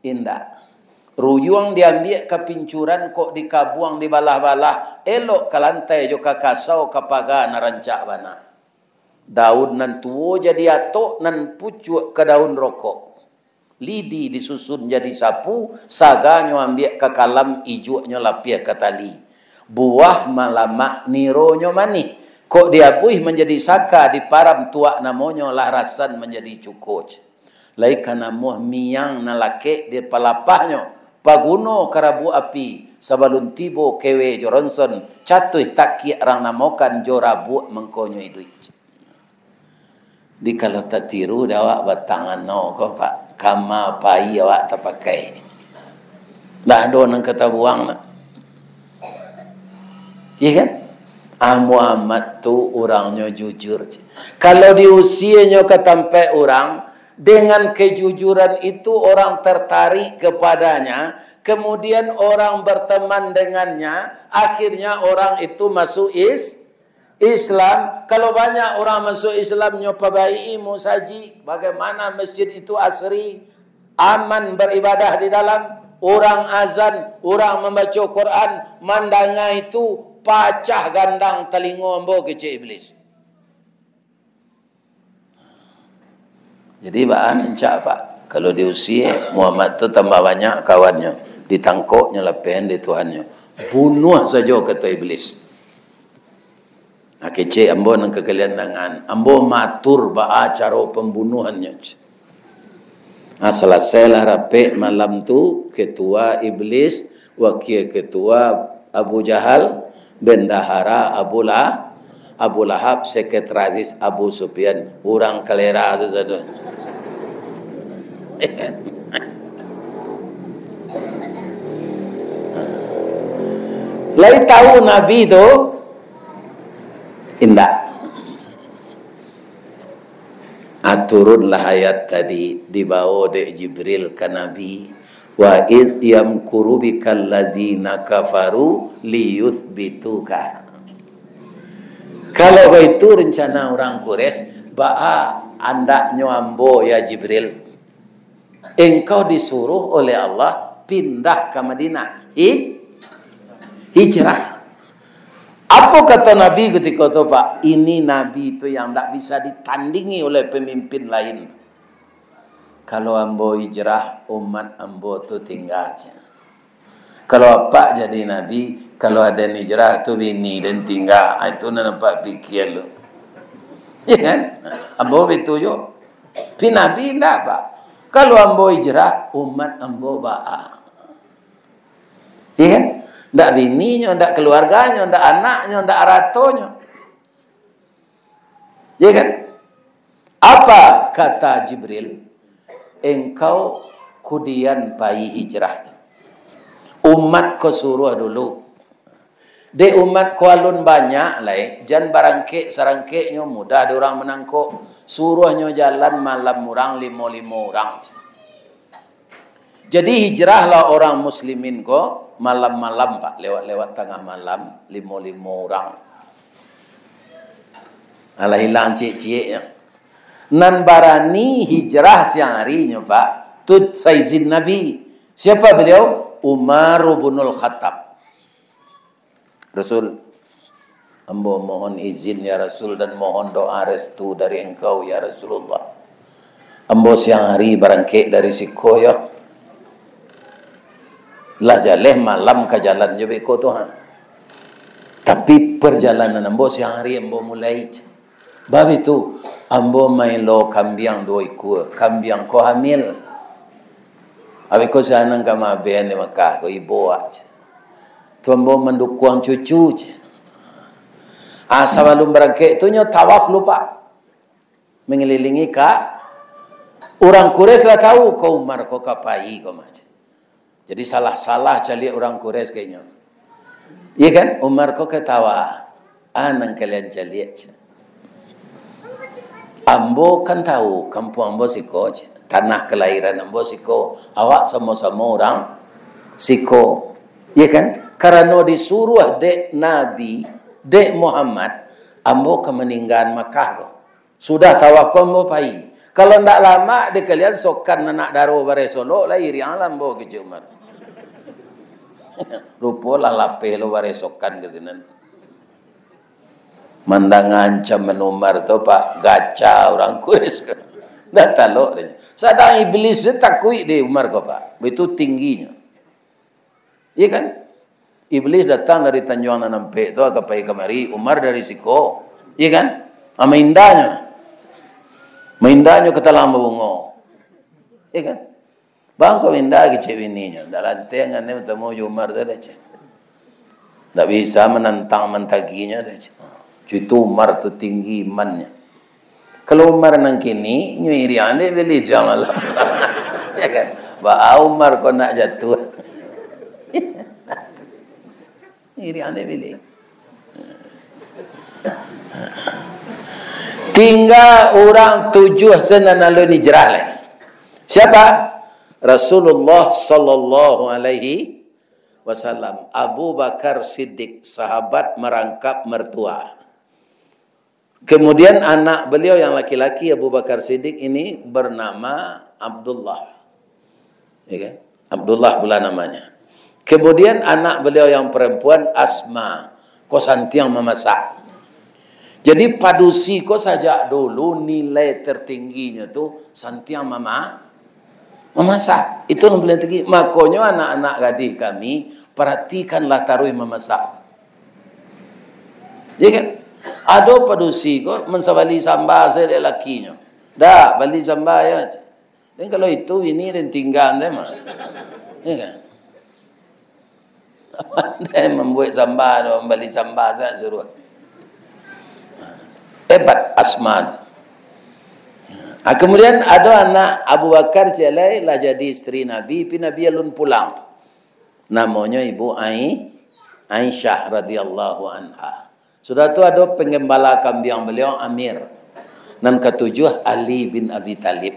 Indah. Ruyuang diambil ke pincuran kok dikabuang di balah-balah. Elok ke lantai jo ke kasau ke pagar narancak bana. Daun nan tuo jadi atok nan pucuk ke daun rokok. Lidi disusun jadi sapu, saganya ambil ke kalam, ijuknya lapia ke tali. Buah malamak nironyo manih. Kok diapuih menjadi saka di param tuak namanya lah rasan menjadi cukoj. Lai kana muh miang nalake di palapahnya. Paguno karabu api. Sabalun tibo kewe joronson. Catuh takiak rang namokan jorabu mengkonyo iduit. Di kalau tak tiru awak batangan no ko Pak kama pai awak tak pakai dah do nang kata buang nak iya kan Muhammad tu orangnya jujur kalau di usianya ketampai orang dengan kejujuran itu orang tertarik kepadanya kemudian orang berteman dengannya akhirnya orang itu masuk Islam, kalau banyak orang masuk Islam nyopabai musaji, bagaimana masjid itu asri, aman beribadah di dalam, orang azan, orang membaca Quran, mandanga itu pacah gandang telingo ambo kecil iblis. Jadi bahan encak Pak, kalau diusia Muhammad tu tambah banyak kawannya, ditangkuknya lepehan di Tuhannya, bunuh saja kata iblis. Kecik ambo nang kekalian tangan. Ambo matur ba cara pembunuhannya. Selesailah rapi malam tu, ketua iblis, wakil ketua Abu Jahal, bendahara Abu Lahab, sekretaris Abu Sufyan, orang kelera tu satu. Lai tahu Nabi tu indah. Turunlah ayat tadi dibawa oleh Jibril ke Nabi, wa id yamkuru bikal ladzina kafaru liyuthbituka. Kalau itu rencana orang Quraisy, ba'a andaknya ambo ya Jibril, engkau disuruh oleh Allah pindah ke Madinah, hijrah. Apa kata Nabi ketika itu, Pak? Ini Nabi itu yang tak bisa ditandingi oleh pemimpin lain. Kalau ambo hijrah, umat ambo itu tinggal aja. Kalau apa jadi Nabi, kalau ada hijrah itu bini dan tinggal. Itu nampak fikir lu. Ya kan? Ambo itu yo. Tapi Nabi tidak, Pak. Kalau ambo hijrah, umat ambo ba'a. Ya kan? Tidak bininya, tidak keluarganya, tidak anaknya, tidak aratonya. Ya kan? Apa kata Jibril? Engkau kudian pai hijrah. Umat kau suruh dulu. De umat kau alun banyak lah. Jangan barangke sarangkenya mudah ada orang menangkuk. Suruhnya jalan malam orang 5 orang. Jadi hijrahlah orang muslimin kau. Malam-malam, Pak, lewat-lewat tengah malam, 5 orang. Alah hilang cik-ciknya. Nan barani hijrah siang harinya, Pak. Tut saizin Nabi. Siapa beliau? Umar bin Khattab. Rasul, ambo mohon izin ya Rasul dan mohon doa restu dari engkau ya Rasulullah. Ambo siang hari barangkek dari siko ya. Lah jaleh malam ke jalan juga ikut tu. Tapi perjalanan ambo siang hari ambo mulai. Bab itu ambo main lo kambiang 2 ekor, kambiang ko hamil. Abi ko sana ka maben ni Mekah ko ibu aja. Tu ambo mendukung cucu je. Sebelum berangkat tu nyo tawaf lupa. Mengelilingi ka orang Quraisy lah tahu ko Umar ko kapai ko macam. Jadi salah-salah cari orang Quraisy kayaknya. Iya kan? Umar kau ketawa. Nang kalian caliat. Ambo kan tahu kampung ambo siko. Tanah kelahiran ambo siko. Awak sama-sama orang siko. Iya kan? Karena disuruh dek Nabi, dek Muhammad, ambo ke meninggal Makkah kau. Sudah tawaf ambo pai. Kalau ndak lama de kalian sokan anak daro bare Solo lah iri alam ambo ke Umar. Rupa lah lapeh lo baresokan ke sini. Mandang ancam menumar tu Pak gaca orang Quraisy. Dah talok dia. Sadang iblis dia takui dia Umar ko Pak. Itu tingginya. Iya kan? Iblis datang dari Tanjung Nampe tu agak pai kemari. Umar dari Siko. Iya kan? Ama indahnya. Mindahnya ke dalam bungo. Iya kan? Bang kau minda ke cewek ininya. Dalam tiangan ni bertemu Umar dah je. Tak bisa menentang mentaginya dah je. Itu Umar tu tinggi imannya. Kalau Umar nang kini, nyuiri ane beli jamal. Ya kan? Ba Umar kau nak jatuh. Nyuiri ane beli. Tinggal orang 7 senan lalu hijrah lah. Siapa? Rasulullah sallallahu alaihi wasallam. Abu Bakar Siddiq, sahabat merangkap mertua. Kemudian anak beliau yang laki-laki Abu Bakar Siddiq ini bernama Abdullah. Ya kan? Abdullah pula namanya. Kemudian anak beliau yang perempuan Asma. Kau santiang memasak. Jadi padusi kau sajak dulu nilai tertingginya tu santiang memasak. Itu yang paling tinggi. Makanya anak-anak gadis kami perhatikanlah taruh memasak. Ya kan? Ada padusi kau mensabali sambal saya lakinya. Dah bali sambal ya. Dan kalau itu ini dan tinggal dia mah. Ya kan? Dia membuat sambal, membeli sambal saya suruh. Hebat Asma. Kemudian ada anak Abu Bakar celai lah jadi istri Nabi, pi Nabi alun pulang. Namanya Ibu Aisyah radhiyallahu anha. Sudah tu ada penggembala kambing beliau Amir. Dan ketujuh Ali bin Abi Talib.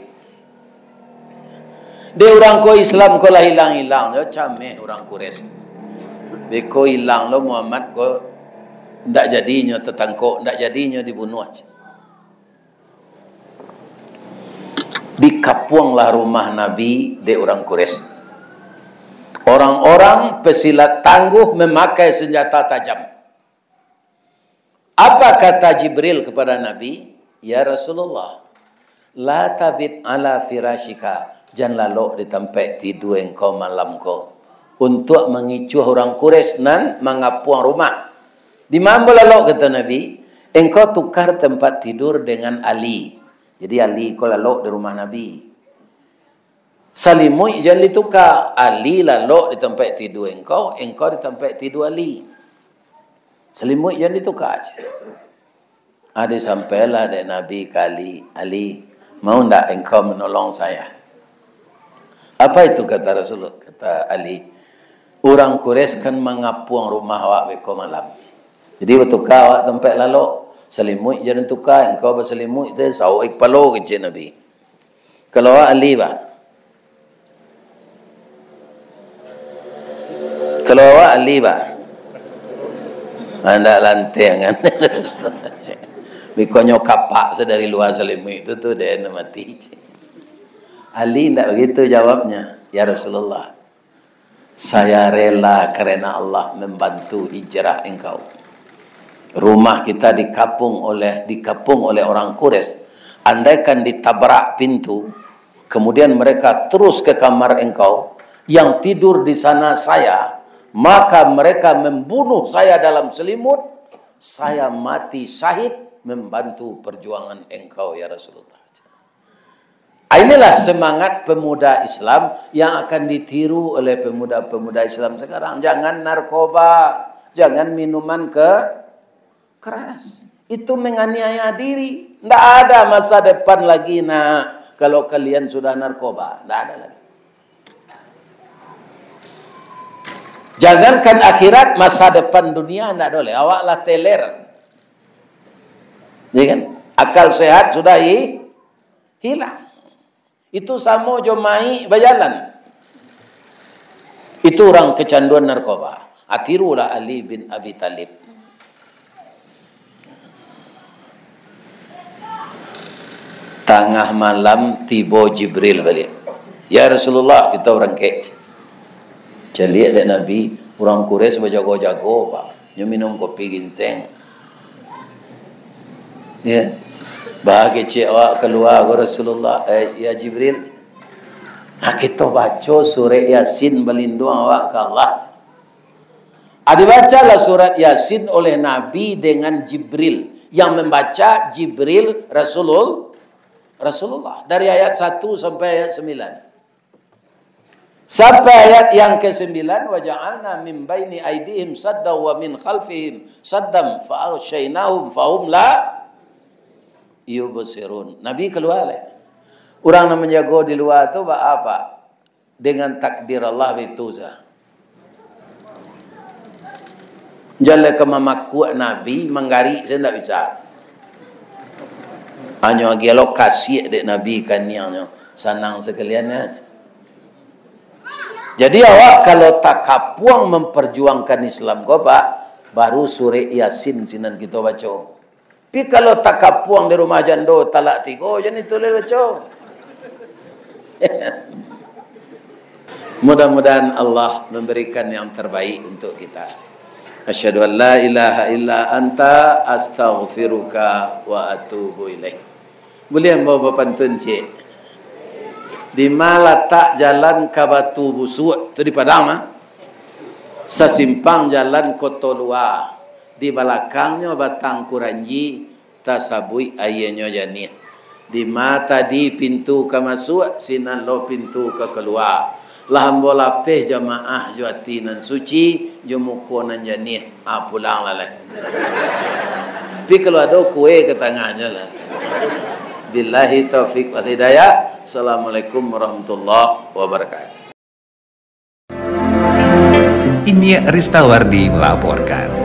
Dia orang ko Islam ko lah hilang-hilang, yo cameh orang Quraisy. Beko hilang lo Muhammad ko ndak jadinya tetangko, ndak jadinya dibunuh aja. Dikapuanglah rumah Nabi de orang Quraisy. Orang-orang pesilat tangguh memakai senjata tajam. Apa kata Jibril kepada Nabi? Ya Rasulullah, la tabit ala firashika, jangan lalu di tempat tidur engkau malam kau, untuk mengicuh orang Quraisy nan mengapuang rumah. Di mana lalu kata Nabi, engkau tukar tempat tidur dengan Ali. Jadi Ali kau lalu di rumah Nabi. Salimui jangan ditukar. Ali lalu di tempat tidur engkau di tempat tidur Ali. Salimui jangan ditukar aja. Ada sampailah dari Nabi kali Ali, mau ndak engkau menolong saya? Apa itu kata Rasulullah? Kata Ali, orang Quraisy kan mengapuang rumah awak beko malam. Jadi bertukar awak tempat lalu. Salimut jangan tukar, engkau bersalimut itu sawik palo kecil Nabi. Kalau awak Ali bah. Kalau awak Ali bah. Anda lantai kan. Bikonyo kapak sedari luar salimut itu tu dia nak mati. Ali tidak begitu jawabnya. Ya Rasulullah, saya rela karena Allah membantu hijrah engkau. Rumah kita dikapung oleh orang Quraisy. Andaikan ditabrak pintu, kemudian mereka terus ke kamar engkau, yang tidur di sana saya, maka mereka membunuh saya dalam selimut, saya mati syahid membantu perjuangan engkau ya Rasulullah. Inilah semangat pemuda Islam yang akan ditiru oleh pemuda-pemuda Islam sekarang. Jangan narkoba, jangan minuman keras. Itu menganiaya diri. Tidak ada masa depan lagi nak kalau kalian sudah narkoba. Tidak ada lagi. Jangankan akhirat, masa depan dunia tidak boleh. Awaklah teler. Ya kan? Akal sehat sudah hilang. Itu sama jomai berjalan. Itu orang kecanduan narkoba. Atirulah Ali bin Abi Talib. Tengah malam tiba Jibril balik. Ya Rasulullah, kita orang kek. Jadi ada Nabi, orang Quraisy berjago-jago pak. Dia minum kopi ginseng. Ya. Bahagia cik awak keluar ke Rasulullah. Ya Jibril. Kita baca surat Yasin berlindung awak ke Allah. Dibacalah surat Yasin oleh Nabi dengan Jibril. Yang membaca Jibril Rasulullah. Dari ayat 1 sampai ayat 9. Sampai ayat yang ke-9. وَجَعَلْنَا مِنْ بَيْنِ أَيْدِهِمْ صَدًّا وَمِنْ خَلْفِهِمْ صَدًّا فَأَغْشَيْنَاهُمْ فَهُمْ لَا yubsirun. Nabi keluar lah. Orang yang menjaga di luar tu apa? Dengan takdir Allah itu saja. Jalan ke mamaku Nabi menggari saya tidak bisa. Hanya lagi lokasi dek Nabi kan yang sanang sekaliannya. Jadi awak kalau tak kapuang memperjuangkan Islam kau pak, baru surah Yasin sinan kita baca. Tapi kalau tak kapuang di rumah jando talak 3, jangan ditulis baca. Mudah-mudahan Allah memberikan yang terbaik untuk kita. Asyhadu an la ilaha illa anta astaghfiruka wa atubu ilaih. Boleh bawa pantun cik. Di mana tak jalan ke Batu Busuk, tu di Padang mah. Sesimpang jalan Kotolua. Di belakangnya batang kuranji, tasabui ayahnya janih. Di mata di pintu ke masuk, sinan lo pintu ke keluar. Lah ambo lapeh jamaah jo ati nan suci, jo muko nan janih. Pulang lah. Tapi kalau ada kue ke tengahnya lah. Billahi taufiq wal hidayah. Assalamualaikum warahmatullahi wabarakatuh. Ini Ristawardi melaporkan.